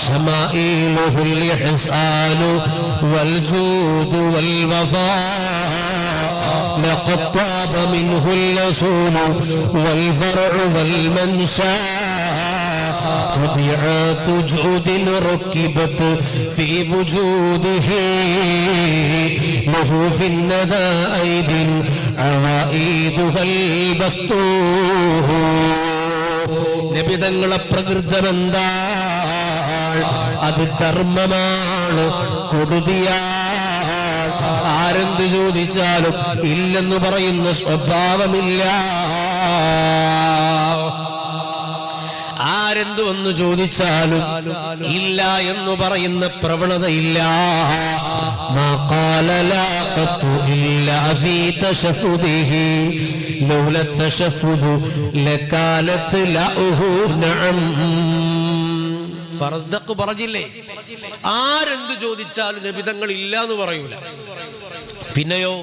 شمائله الإحسان والجود والوفاء لقد طاب منه الأصول والفرع والمنشأ طبيعة جود ركبت في وجوده له في الندى أيد عوائدها البسط നബി തങ്ങളെ പ്രകൃതമെന്താണ്? അത് ധർമ്മമാണ്, കൊടുതിയാണ്. ആരെന്ത് ചോദിച്ചാലും ഇല്ലെന്ന് പറയുന്ന സ്വഭാവമില്ല. ആരെന്തു വന്ന് ചോദിച്ചാലും ഇല്ല എന്ന് പറയുന്ന പ്രവണതയില്ല. ما قال لا قط إلا في تشهده لولا التشهد لكانت له نعم. ഫറസ്ദഖ് പറഞ്ഞില്ലേ, ആരെന്ത് ചോദിച്ചാലും നബി തങ്ങൾ ഇല്ല എന്ന് പറയൂല. പിന്നെയോ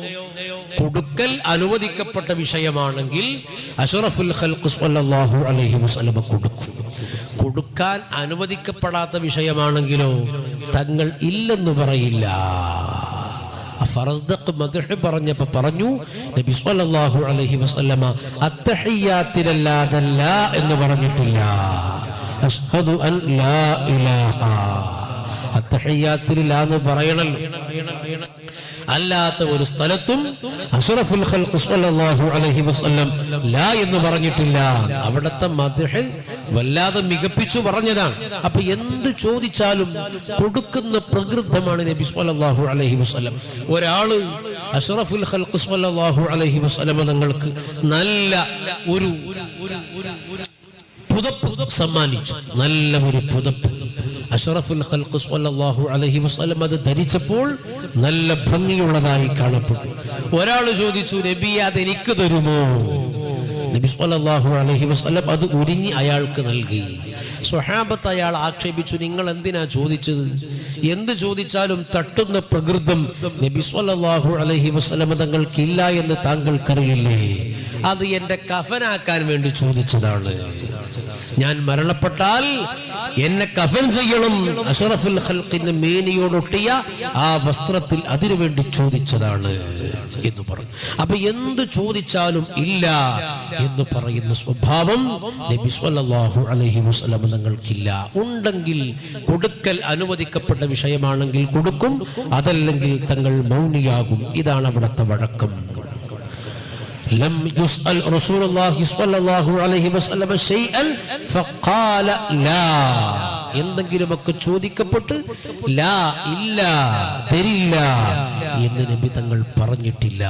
കൊടുക്കൽ അനുവദിക്കപ്പെട്ട വിഷയമാണെങ്കിൽ അഷ്റഫുൽ ഖൽഖ് സ്വല്ലല്ലാഹു അലൈഹി വസല്ലം കൊടുക്കും. കൊടുക്കാൻ അനുവദിക്കപ്പെടാത്ത വിഷയമാണെങ്കിലോ തങ്ങൾ ഇല്ലെന്ന് പറയില്ല. ഫറസ്ദഖ് മദ്ഹ് പറഞ്ഞപ്പോൾ പറഞ്ഞു നബി സ്വല്ലല്ലാഹു അലൈഹി വസല്ലം അത്തഹിയ്യാത്തിലല്ലാതെ ലാ എന്ന് പറഞ്ഞിട്ടില്ല. അഷ്ഹദു അൻ ലാ ഇലാഹ, അത്തഹിയ്യാത്തിൽ ലാ എന്ന് പറയണല്ലോ. അല്ലാത്ത ഒരു സ്ഥലത്തും അഷ്റഫുൽ ഖൽഖ് സ്വല്ലല്ലാഹു അലൈഹി വസല്ലം ലാ എന്ന് പറഞ്ഞിട്ടില്ല. അവിടുത്തെ മദ്ഹ് വല്ലാതെ മികപ്പിച്ചു പറഞ്ഞതാണ്. അപ്പൊ എന്ത് ചോദിച്ചാലും കൊടുക്കുന്ന പ്രകൃതമാണ് നബി സ്വല്ലല്ലാഹു അലൈഹി വസല്ലം. ഒരാള് അഷ്റഫുൽ ഖൽഖ് സ്വല്ലല്ലാഹു അലൈഹി വസല്ലം തങ്ങൾക്ക് നല്ല ഒരു പുതപ്പ് സമ്മാനിച്ചു. നല്ല ഒരു പുതപ്പ് അഷ്റഫുൽ ഖൽഖ് സ്വല്ലല്ലാഹു അലൈഹി വസല്ലം അത് ധരിച്ചപ്പോൾ നല്ല ഭംഗിയുള്ളതായി കാണപ്പെട്ടു. ഒരാൾ ചോദിച്ചു, നബിയെ അത് എനിക്ക് തരുമോ? നബി സ്വല്ലല്ലാഹു അലൈഹി വസല്ലം അത് ഉരിഞ്ഞ് അയാൾക്ക് നൽകി. സ്വഹാബത്ത് അയാൾ ആക്ഷേപിച്ചു, നിങ്ങൾ എന്തിനാ ചോദിച്ചത്? എന്ത് ചോദിച്ചാലും തട്ടുന്ന പ്രകൃതം നബി സ്വല്ലല്ലാഹു അലൈഹി വസല്ലം തങ്ങൾക്കില്ല എന്ന് താങ്കൾക്കറിയില്ലേ? അത് എന്റെ കഫനാക്കാൻ വേണ്ടി ചോദിച്ചതാണ്. ഞാൻ മരണപ്പെട്ടാൽ എന്നെ കഫൻ ചെയ്യണം, അഷ്റഫുൽ ഖൽഖിന്റെ മേനിയോടൊട്ടിയ ആ വസ്ത്രത്തിൽ അതിനുവേണ്ടി ചോദിച്ചതാണ് എന്ന് പറഞ്ഞു. അപ്പൊ എന്ത് ചോദിച്ചാലും ഇല്ല എന്ന് പറയുന്ന സ്വഭാവം നബി സ്വല്ലല്ലാഹു അലൈഹി വസല്ലം തങ്ങൾക്കില്ല. ഉണ്ടെങ്കിൽ കൊടുക്കൽ അനുവദിക്കപ്പെട്ട വിഷയമാണെങ്കിൽ കൊടുക്കും, അതല്ലെങ്കിൽ തങ്ങൾ മൗനിയാകും. ഇതാണ് അവിടുത്തെ വഴക്കം. لم يسأل رسول الله صلى الله عليه وسلم شيئا فقال لا. എന്തെങ്കിലുമൊക്കെ ചോദിക്കപ്പെട്ട് ലാ ഇല്ല തരില്ല എന്ന് നബി തങ്ങൾ പറഞ്ഞിട്ടില്ല.